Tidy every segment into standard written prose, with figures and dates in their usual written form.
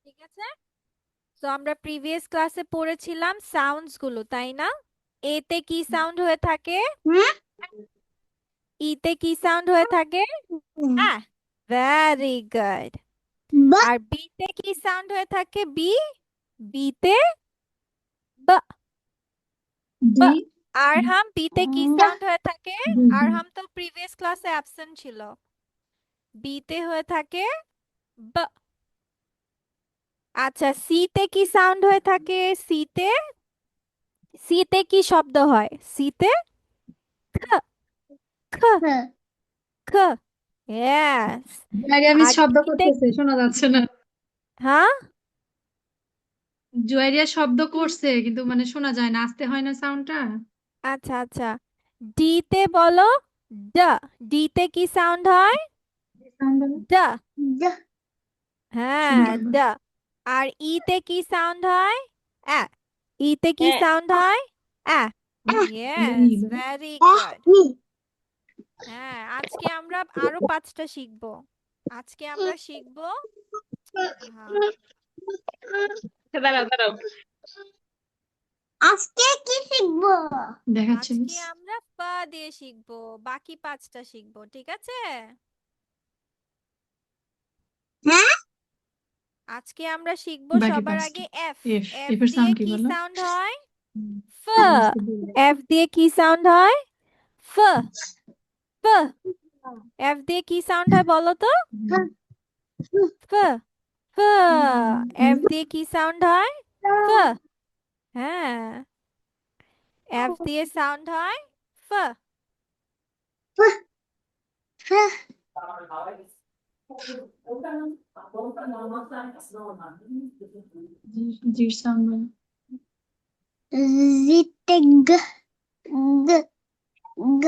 ঠিক আছে। তো আমরা প্রিভিয়াস ক্লাসে পড়েছিলাম সাউন্ডস গুলো, তাই না? এতে কি সাউন্ড হয়ে থাকে? ইতে কি সাউন্ড হয়ে থাকে? আহ, ভেরি গুড। আর বিতে কি সাউন্ড হয়ে থাকে? বিতে ব ব। আরহাম, বিতে কি সাউন্ড হয়ে থাকে? আরহাম তো প্রিভিয়াস ক্লাসে অ্যাবসেন্ট ছিল। বিতে হয়ে থাকে ব। আচ্ছা, সিতে কি সাউন্ড হয়ে থাকে? সিতে সিতে কি শব্দ হয়? সিতে খ খ খ। ইয়েস। আমি আর শব্দ ডিতে? করতেছে, শোনা যাচ্ছে না। হ্যাঁ, জুয়ারিয়া শব্দ করছে কিন্তু মানে শোনা যায় না, আসতে হয় না সাউন্ডটা। আচ্ছা আচ্ছা। ডিতে বলো ড। ডিতে কি সাউন্ড হয়? সাউন্ড ড। হ্যাঁ, ড। আর ইতে কি সাউন্ড হয়? অ্যা। ইতে কি সাউন্ড হয়? অ্যা। Yes, very good. হ্যাঁ, আজকে আমরা আরো 5টা শিখবো। আজকে আমরা শিখবো। হ্যাঁ, দাঁড়াও দাঁড়াও, আজকে কি শিখবো দেখাচ্ছি আজকে মিস। আমরা পা দিয়ে শিখবো, বাকি 5টা শিখবো, ঠিক আছে? হ্যাঁ, আজকে আমরা শিখবো বাকি সবার পাঁচটা। আগে এফ। এফ এফ এফ এর দিয়ে সাউন্ড কি কি বলো? সাউন্ড হয়? ফ। হুম। এফ দিয়ে কি সাউন্ড হয়? ফ। ফ। এফ দিয়ে কি সাউন্ড হয় বলো তো? ফ। ফ। এফ দিয়ে কি সাউন্ড হয়? ফ। হ্যাঁ, এফ দিয়ে সাউন্ড হয় ফ। জির সাউন্ড জিতে গ গ গ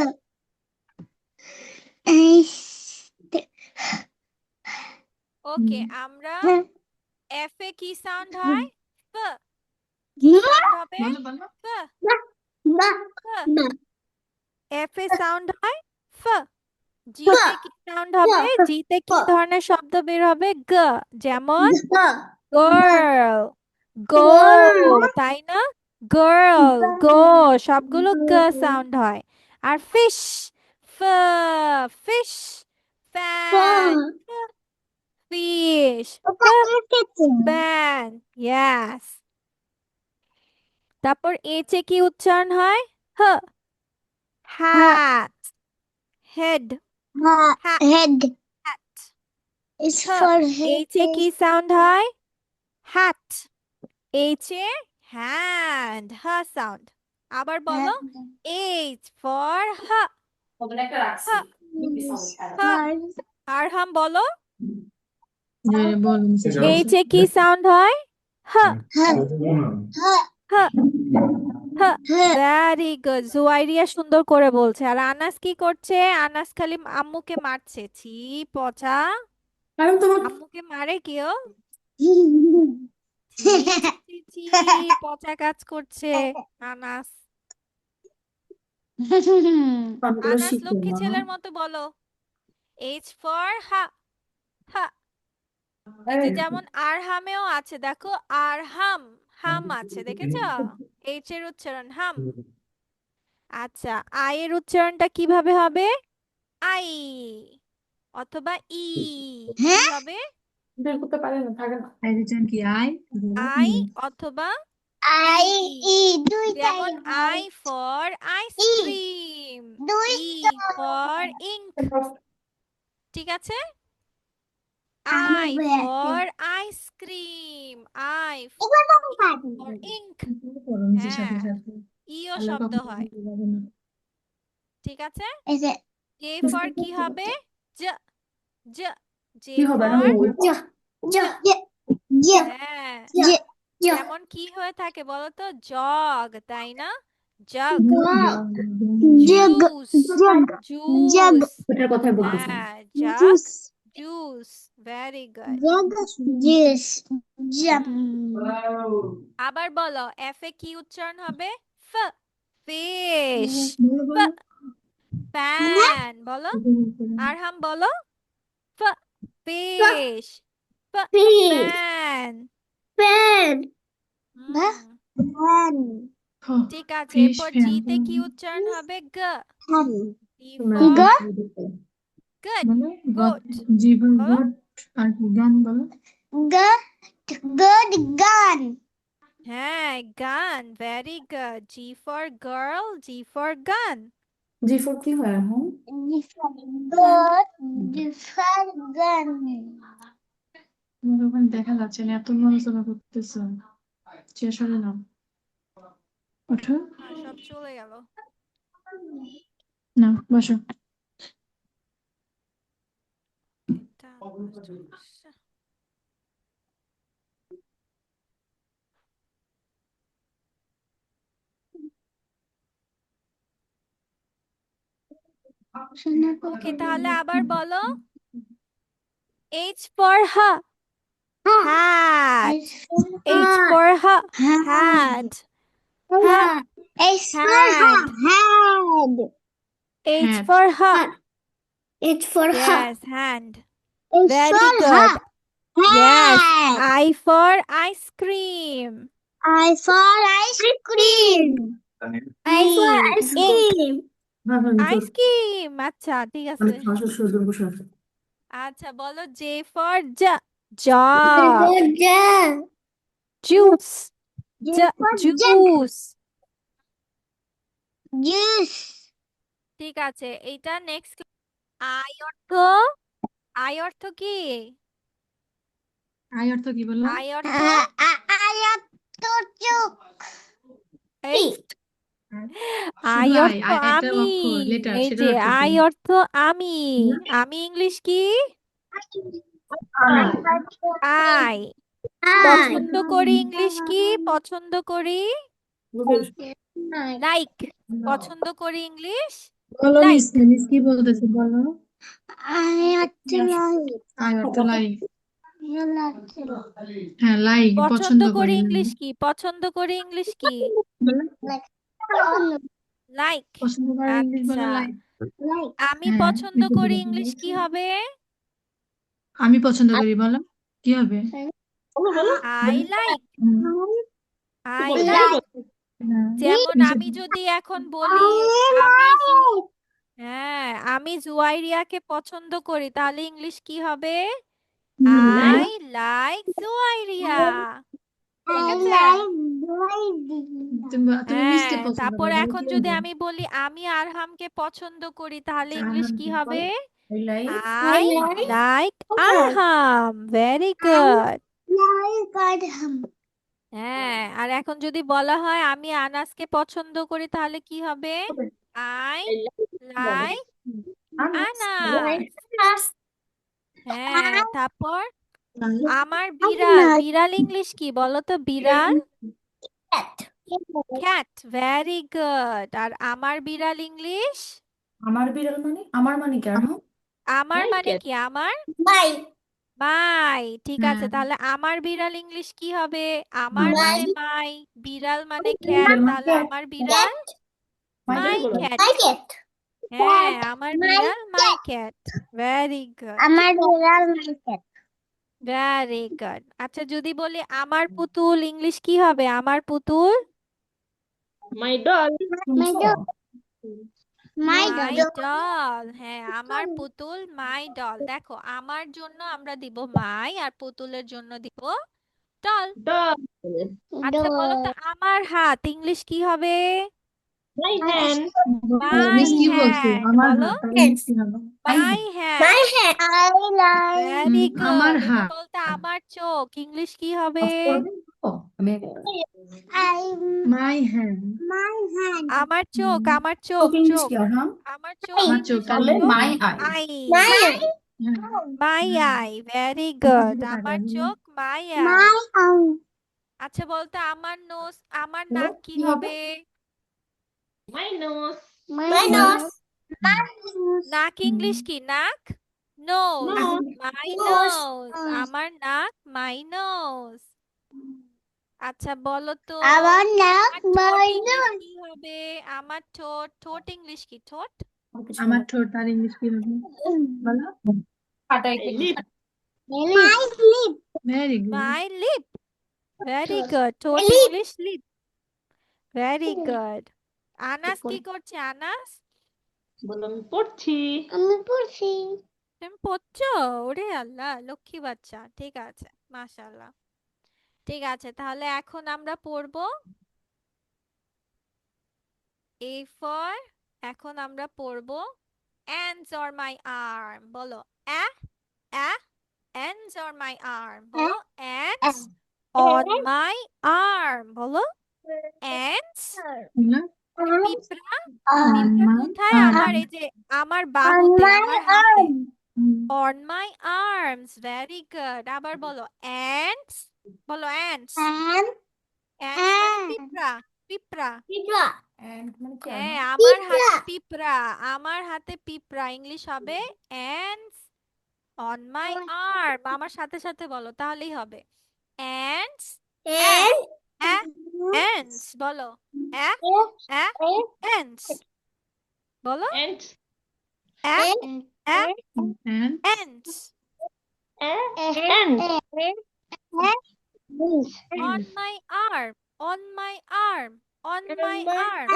এই ওকে, আমরা এফ এ কি সাউন্ড হয়? ফ। কি বা সাউন্ড হবে? বলো বলো। ফ। বা ফ। বা এফ এ সাউন্ড হয় ফ। জিতে কি সাউন্ড হবে? জিতে কি ধরনের শব্দ বের হবে? গ। যেমন গার্ল, গো, তাই না? গার্ল, গো, সবগুলো গ সাউন্ড হয়। আর ফিশ, ফ। ফিশ। Fan, fish. ফ। ফ্যান। ইয়াস। তারপর এইচে কি উচ্চারণ হয়? হ। Hat. Head. Hat. head hat. is হ। for head. এইচে কি সাউন্ড হয়? হ্যাট। এইচে হ্যান্ড, হ সাউন্ড। আবার বলো, এইচ ফর হ। হ। Is হ। for আরহাম বলো, বলো এইচে কি সাউন্ড হয়? হ। হ। হ। head. Very good. জুয়াইরিয়া সুন্দর করে বলছে। আর আনাস কি করছে? আনাস খালি আম্মুকে মারছে। ছি, পচা। কারণ তোমার আম্মুকে মারে কেউ? ছি ছি ছি ছি, পচা কাজ করছে আনাস। কানগুলো আনাস শিখবে লক্ষ্মী মামা। ছেলের মতো বলো, এইচ ফর হা। হা। এই যে যেমন আরহামেও আছে, দেখো আরহাম, হাম আছে, দেখেছো? এইচ এর উচ্চারণ হাম। আচ্ছা, আই এর উচ্চারণটা কিভাবে হবে? আই অথবা ই। কি হবে? বের করতে পারে না, থাকে না। আই রিটার্ন কি আই? আই অথবা ই। I eat যেমন দুইটাই I for E ice cream, E for ink, ঠিক আছে? I for ice cream, I for ink. নিচের সাথে হ্যাঁ, সাথে ইও আল্লাহ শব্দ কখন হয়, যাবে না। ঠিক আছে? is it জে ফর কি হবে? জ। জ। জে কি হবে না? ফর ja জ। ja ja ja হ্যাঁ, ja ja যেমন কি হয়ে থাকে বলো তো? জগ, তাই না? Jug. jug juice, jug jug juice. ওটার কথাই বলতেছি। হ্যাঁ, jug, juice juice. Very good. jug juice jug হুম, আবার বলো, এফ এ কি উচ্চারণ হবে? ফ। ফিশ। বলো ফ। বলো। ফ্যান বলো। আরহাম বলো, ফ। ফিশ। ফ। fish fan. Fan. হুম Fan. ঠিক আছে ফিশ এরপর ফ্যান জিতে কি উচ্চারণ হবে গ Fan. জি তোমরা ফর G. গুড বলো গুড জীবন বলো গড আর কি গান বলো Good gun. হ্যাঁ গান very good G for girl G for গান জি ফোর কি হয় এখন? Different gun. তোমার ওখানে দেখা যাচ্ছে না এত নড়াচড়া করতেছো চেয়ে সরে নাও ওঠো আর সব চলে গেল না বসো এটা নষ্ট করছে। ওকে তাহলে আবার বলো H for hat hat H for hat hat hat It's for hand hand. H hat for hat It's for yes hand It's very for good yes hand. I for ice cream I for ice cream. I for ice ink cream. ice cream আচ্ছা ঠিক মানে আছে খাওয়া শুরু বসে আছে। আচ্ছা বলো J for jug juice juice Juice. ঠিক আছে এইটা নেক্সট আই অর্থ আই অর্থ কি আই অর্থ কি বললো আই অর্থ I have to choke. এই আই শুধু অর্থ একটা আমি অক্ষর লেটার এই সেটার যে অর্থ কি আই অর্থ আমি আমি ইংলিশ কি আই পছন্দ করি ইংলিশ কি পছন্দ করি লাইক পছন্দ করি ইংলিশ বলো লাইক মিস কি বলতেছে বলো I have to like. I অর্থ লাইক You like to হ্যাঁ লাইক পছন্দ পছন্দ করি করি ইংলিশ কি পছন্দ করি ইংলিশ কি বলো like. লাইক পছন্দ করি ইংলিশ বলো আচ্ছা লাইক Like. আমি হ্যাঁ পছন্দ এরপর করি বলো। ইংলিশ কি হবে আমি পছন্দ করি বলো কি হবে I like hmm, I like হ্যাঁ, যেমন নিচে আমি যদি এখন বলি আমি হ্যাঁ আমি জুয়াইরিয়াকে পছন্দ করি তাহলে ইংলিশ কি হবে আই লাইক জুয়াইরিয়া ঠিক আছে তুমি মিসকে হ্যাঁ পছন্দ তারপর করো বলো এখন কি যদি হবে আমি বলি আমি আরহামকে পছন্দ করি তাহলে আচ্ছা, ইংলিশ আরহাম কি কি? হবে like I like Arham very good হ্যাঁ আর এখন যদি বলা হয় আমি আনাসকে পছন্দ করি তাহলে কি হবে আই লাইক আনাস হ্যাঁ তারপর আমার বিড়াল বিড়াল ইংলিশ কি বলো তো বিড়াল ক্যাট ভেরি গুড আর আমার বিড়াল ইংলিশ আমার বিড়াল মানে আমার মানে কি আর আমার মানে কি আমার মাই ঠিক আছে হ্যাঁ তাহলে আমার বিড়াল ইংলিশ কি হবে আমার মাই মানে মাই বিড়াল মানে ক্যাট বিড়াল মানে তাহলে আমার বিড়াল মাই ক্যাট হ্যাঁ Cat. আমার My বিড়াল মাই ক্যাট ভেরি গুড আমার বিড়াল মার্কেট ভেরি গুড আচ্ছা যদি বলি আমার পুতুল ইংলিশ কি হবে আমার পুতুল মাই ডল মাই মাই ডল হ্যাঁ আমার পুতুল মাই ডল দেখো আমার জন্য আমরা দিব মাই আর পুতুলের জন্য দিব ডল আচ্ছা বলো তো আমার হাত ইংলিশ কি হবে মাই হ্যান্ড মাই মিস কি বলছো হ্যান্ড আমার বলো হাত তাহলে মিস কি হবে my hand I like very আমার গুড এবার হাত বলতে আমার চোখ ইংলিশ কি হবে আমি I my hand my hand আমার চোখ আমার চোখ চোখ ইংলিশ চোখ কি আর আমার চোখ আমার চোখ ইংলিশ তাহলে কি my eye eye my my eye very good আমার চোখ মাই আই মাই আই আচ্ছা বলতো আমার নোজ আমার হলো, নাক কি কি হবে? হবে মাই নোজ মাই নোজ নাক ইংলিশ কি নাক নোজ মাই Nose. নোজ আমার নাক মাই নোজ আচ্ছা বলো তো আমার নাক আমার ঠোঁট মাই ইংলিশ নোজ কি হবে আমার ঠোঁট ঠোঁট ইংলিশ কি ঠোঁট আমার ঠোঁট তার ইংলিশ কি হবে বলো ফাটাই my lip very good my lip Very good. ঠোঁট English lip. Very good. Anas কি করছে আনাস? বলো আমি পড়ছি। আমি পড়ছি। তুমি পড়ছো? ওরে আল্লাহ, লক্ষ্মী বাচ্চা। ঠিক আছে, মাশাআল্লাহ। ঠিক আছে, তাহলে এখন আমরা পড়বো A for, এখন আমরা পড়বো ants on my arm। বলো ants on my arm। বলো ants on my arm। বলো ants। বললাম, পিঁপড়া, পিঁপড়া আমার কোথায়? arm। আমার এই যে আমার বাহুতে, আমার হাতে। হুম, On my arms। Very good. আবার বলো ants। বলো ants। ants মানে পিঁপড়া, পিঁপড়া। and মানে কি হ্যাঁ, আরহম? আমার হাতে পিঁপড়া, আমার হাতে পিঁপড়া। ইংলিশ হবে ants on my arm। আমার সাথে সাথে বলো, তাহলেই হবে ants। ants বলো ants বলো And and ants and on my arm, on my arm, on my arm।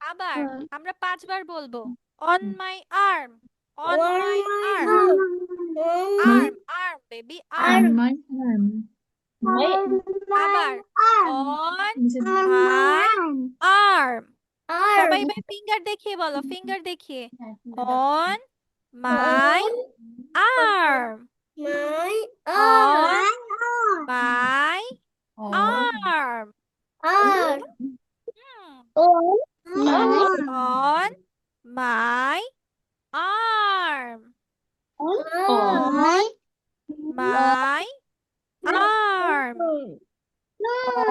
আবার আমরা 5 বার বলবো on my arm, on my arm, arm, arm baby, on arm। my arm। আবার on নিচে my arm। সবাই এবার finger দেখিয়ে বলো, ফিঙ্গার দেখিয়ে on my arm, on my arm। Hmm, on my arm, on my arm,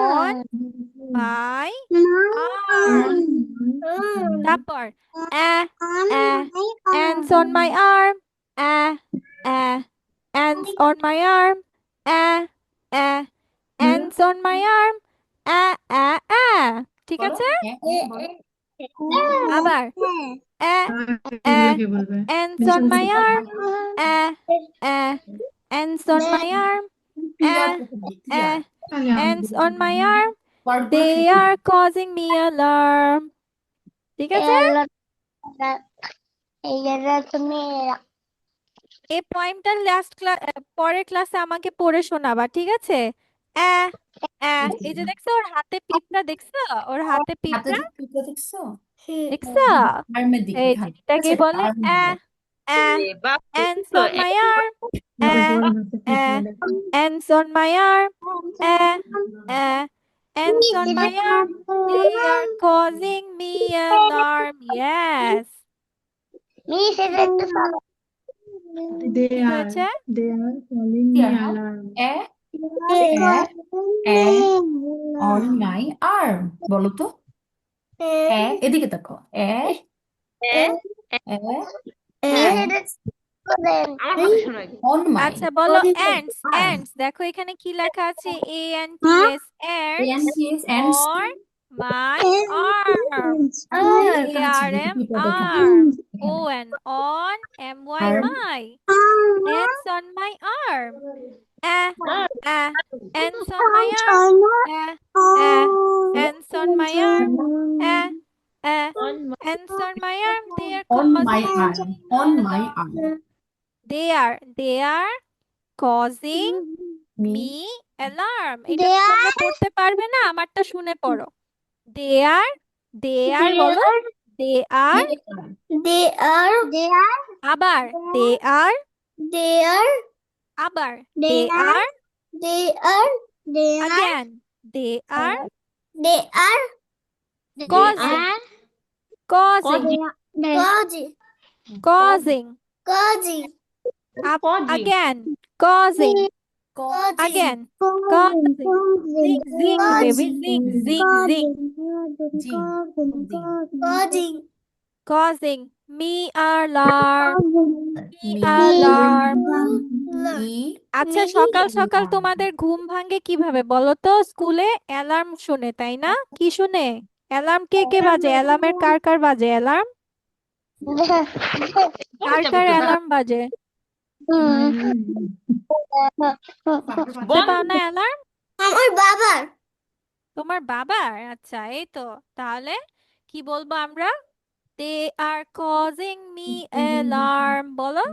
on my arm। তারপর ants on my arm, ants on my arm, ants on my arm, ঠিক বলো আছে? বলো আবার এগুলোকে বলবে ants বেশি on বেশি my কথা। arm, ants on my arm, clear করতে দিই ক্লিয়ার তাহলে আমি ants on my arm, ওয়ার্ডগুলো they are causing me alarm। ঠিক আছে? এই পয়েমটা লাস্ট ক্লাস, পরের ক্লাসে আমাকে পড়ে শোনাবা, ঠিক আছে? এই যে দেখছো ওর হাতে পিঁপড়া, দেখছো ওর হাতে হাতে পিঁপড়া, যে পিঁপড়া দেখছো দেখছো? আর্মের দিকে এই হ্যাঁ ঠিক যেটাকে আছে বলে আর্মের দিকে ants on my arm, ants on my arm, ants on my arm, they are causing me alarm। Yes, they কি are হয়েছে? calling me Clear, huh? alarm। on my arm বলো তো এদিকে দেখো on my আচ্ছা বলো ants, ants। দেখো এখানে কি লেখা আছে, ants, ants ANTS ants on my arm, এখানে ছিল ARM, পিঁপড়া দেখো arm, এখানে on my, arm my, ants on my arm, ants on my arm, ants on my arm, ants on my arm, they are on my causing arm on my arm they are causing me me alarm। এটা তো তোমরা পড়তে পারবে না, আমারটা শুনে পড়ো। they are বলো they are, আবার they are, আবার they are, again they are causing, again causing, again causing, zing baby, zing causing me alarm, me alarm। me আচ্ছা সকাল সকাল তোমাদের ঘুম ভাঙে কিভাবে বলো তো? স্কুলে অ্যালার্ম শুনে, তাই না? কি শুনে? অ্যালার্ম কে কে বাজে? অ্যালার্মের কার কার বাজে অ্যালার্ম? কার কার অ্যালার্ম বাজে? শুনতে পাও না অ্যালার্ম? আমার বাবার তোমার বাবার? আচ্ছা, এই তো। তাহলে কি বলবো আমরা? They are causing me alarm. বলো,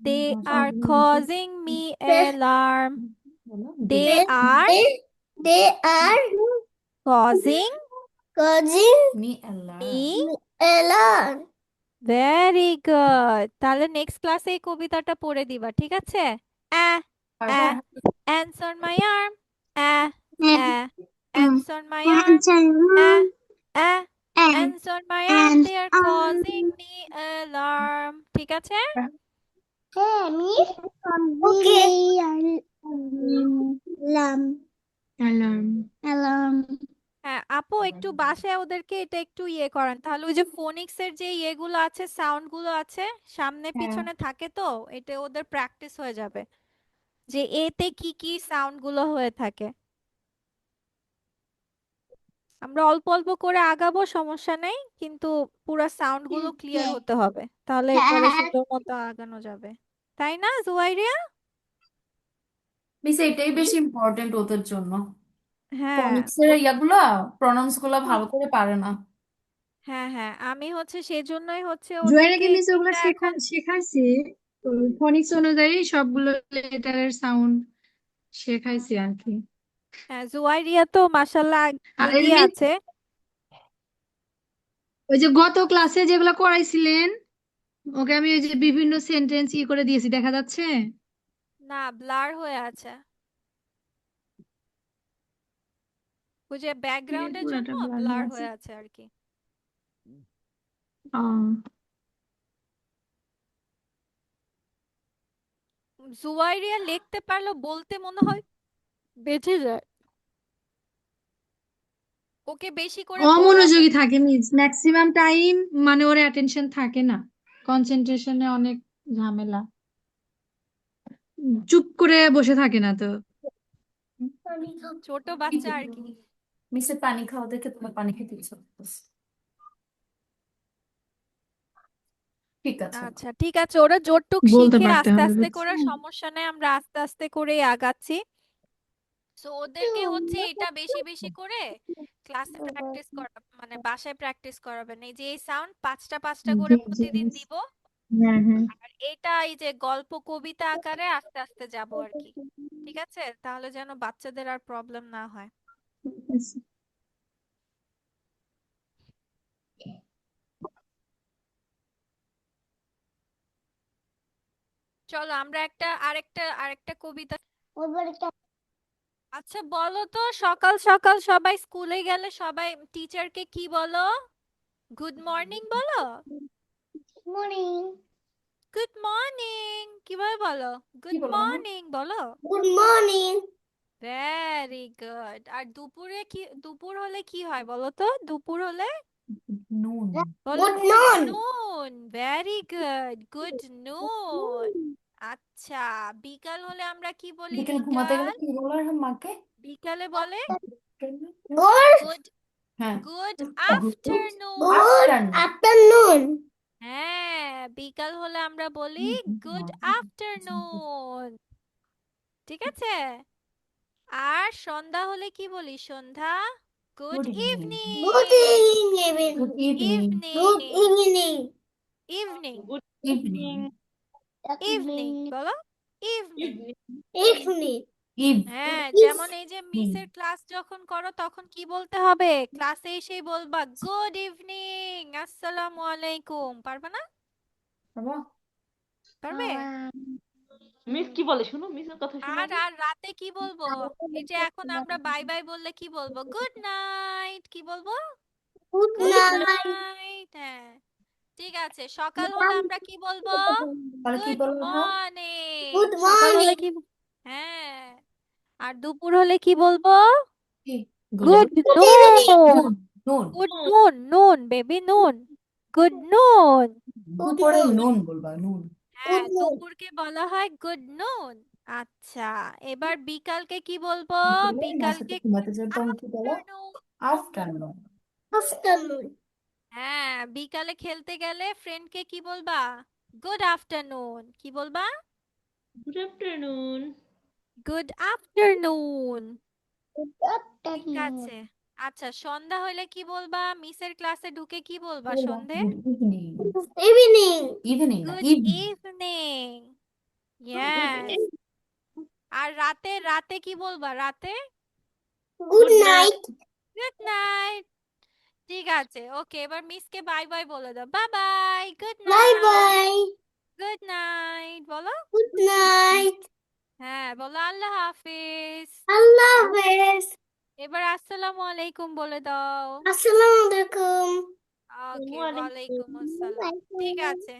they are causing me alarm. They they are they are causing causing Me alarm. me alarm. Very good. তাহলে নেক্সট ক্লাসে এই কবিতাটা পড়ে দিবা, ঠিক আছে? পারবা? Ants on my arm, ants on my arm, ants on my arm, they are causing me alarm. ঠিক আছে? Okay. Alarm. অ্যালার্ম। Alarm. হ্যাঁ আপু, একটু বাসায় ওদেরকে এটা একটু ইয়ে করেন, তাহলে ওই যে ফোনিক্স এর যে ইয়েগুলো আছে, সাউন্ড গুলো আছে, সামনে হ্যাঁ। পিছনে থাকে, তো এটা ওদের প্র্যাকটিস হয়ে যাবে যে এতে কি কি সাউন্ড গুলো হয়ে থাকে। আমরা অল্প অল্প করে আগাবো, সমস্যা নেই, কিন্তু পুরো সাউন্ড গুলো ক্লিয়ার হতে হবে, তাহলে পরে সুন্দর মতো আগানো যাবে। তাই না জুয়াইরিয়া? মিস এটাই বেশি ইম্পর্টেন্ট ওদের জন্য। হ্যাঁ ফনিক্স এর ইয়াগুলা প্রনাউন্স গুলা ভালো করে পারে না। হ্যাঁ হ্যাঁ, আমি হচ্ছে সেজন্যই হচ্ছে জুয়াইরাকে ওদেরকে মিস ওগুলো এটা এখন শেখাইছি, ফনিক্স অনুযায়ী সবগুলো লেটারের সাউন্ড শেখাইছি আর কি। হ্যাঁ, জুয়াইরিয়া তো মাশাল্লাহ আর এগিয়ে মিস আছে। ওই যে গত ক্লাসে যেগুলো করাইছিলেন, ওকে আমি ওই যে বিভিন্ন সেন্টেন্স করে দিয়েছি, দেখা যাচ্ছে? না, ব্লার হয়ে আছে, ওই যে ব্যাকগ্রাউন্ডের জন্য পুরাটা ব্লার ব্লার হয়ে আছে। হয়ে আছে আর কি। জুয়াইরিয়া লিখতে পারলো, বলতে মনে হয় বেঁচে যায়। ওকে বেশি করে পড়াবেন। অমনোযোগী থাকে মিস, ম্যাক্সিমাম টাইম মানে ওর অ্যাটেনশন থাকে না, কনসেন্ট্রেশনে অনেক ঝামেলা, চুপ করে বসে থাকে না তো। ছোট বাচ্চা আর কি। মিসের পানি খাওয়া দেখে তোমার পানি খেতে ইচ্ছা করতেছে। ঠিক আছে। আচ্ছা ঠিক আছে, ওরা জোরটুক বলতে শিখে পারতে আস্তে হবে আস্তে করে, বুঝছেন? সমস্যা নেই, আমরা আস্তে আস্তে করে আগাচ্ছি। তো ওদেরকে হচ্ছে এটা বেশি বেশি করে ক্লাসে প্র্যাকটিস করা, মানে বাসায় প্র্যাকটিস করাবেন। এই যে এই সাউন্ড পাঁচটা পাঁচটা করে জি জি প্রতিদিন মিস। দিব, হ্যাঁ হ্যাঁ। আর এটা এই যে গল্প কবিতা আকারে আস্তে আস্তে যাব আর কি। ঠিক আছে, তাহলে যেন বাচ্চাদের আর প্রবলেম না হয়। ঠিক আছে। চলো আমরা আরেকটা আরেকটা কবিতা। আচ্ছা বলো তো, সকাল সকাল সবাই স্কুলে গেলে সবাই টিচারকে কি বলো? গুড মর্নিং বলো? Morning. গুড মর্নিং কিভাবে বলো? কি গুড বলো মামা? মর্নিং বলো। Good morning. Very good. আর দুপুরে কি, দুপুর হলে কি হয় বলো তো? দুপুর হলে নুন। বলো Good গুড noon. নুন। ভেরি গুড, গুড নুন। আচ্ছা, বিকাল হলে আমরা কি বলি? বিকেল ঘুমাতে গেলে বিকাল, কি বলো আর মাকে? বিকালে বলে Good. গুড, হ্যাঁ। Good good afternoon. Good afternoon. হ্যাঁ, বিকাল হলে আমরা বলি গুড আফটারনুন। ঠিক আছে? আর সন্ধ্যা হলে কি বলি? সন্ধ্যা, good good evening. Good evening. evening. Good evening. Good evening, evening. Evening, Good evening. Evening Evening. বলো। ইভিনিং। Evening. হ্যাঁ, Evening. যেমন এই যে মিসের ক্লাস যখন করো তখন কি বলতে হবে? ক্লাসে এসেই বলবা গুড ইভিনিং, আসসালামু আলাইকুম। পারবে না? বাবা পারবে? মিস কি বলে শুনো, মিসের কথা শোনো আর আগে। আর রাতে কি বলবো? এই যে এখন আমরা বাই বাই বললে কি বলবো? Good night. কি বলবো? Good good night. নাইট। হ্যাঁ ঠিক আছে। সকাল হলে আমরা কি বলবো? তাহলে কি গুড বলবো এখন? মর্নিং। Good সকাল হলে morning. কি হ্যাঁ, আর দুপুর হলে কি বলবো? কি? গুড Good নুন। evening. নুন। নুন। গুড নুন, নুন বেবি, নুন। গুড নুন। Good দুপুরে noon. নুন বলবা, নুন। হ্যাঁ, Good noon. দুপুরকে বলা হয় গুড নুন। আচ্ছা, এবার বিকালকে কি বলবো? বিকেলে মার সাথে বিকালকে ঘুমাতে যাবে তখন কি বলো? আফটারনুন। আফটারনুন। Afternoon. হ্যাঁ, বিকালে খেলতে গেলে ফ্রেন্ডকে কি বলবা? Good afternoon. কি বলবা? Good afternoon. Good afternoon. ঠিক আছে। আচ্ছা, সন্ধ্যা হইলে কি বলবা? মিসের ক্লাসে ঢুকে কি বলবা সন্ধে? গুড ইভিনিং ইভিনিং ইভিনিং না গুড ইভিনিং ইভিনিং। ইয়েস। আর রাতে রাতে কি বলবা? রাতে গুড নাইট গুড নাইট। ঠিক আছে, ওকে, এবার মিসকে বাই বাই বলে দাও। Bye bye, good bye night. Bye good night বলো। গুড নাইট হ্যাঁ, বলো আল্লাহ হাফিজ। আল্লাহ হাফেজ এবার আসসালামু আলাইকুম বলে দাও। আসসালামু আলাইকুম ওকে, ওয়ালাইকুম আসসালাম। ঠিক আছে।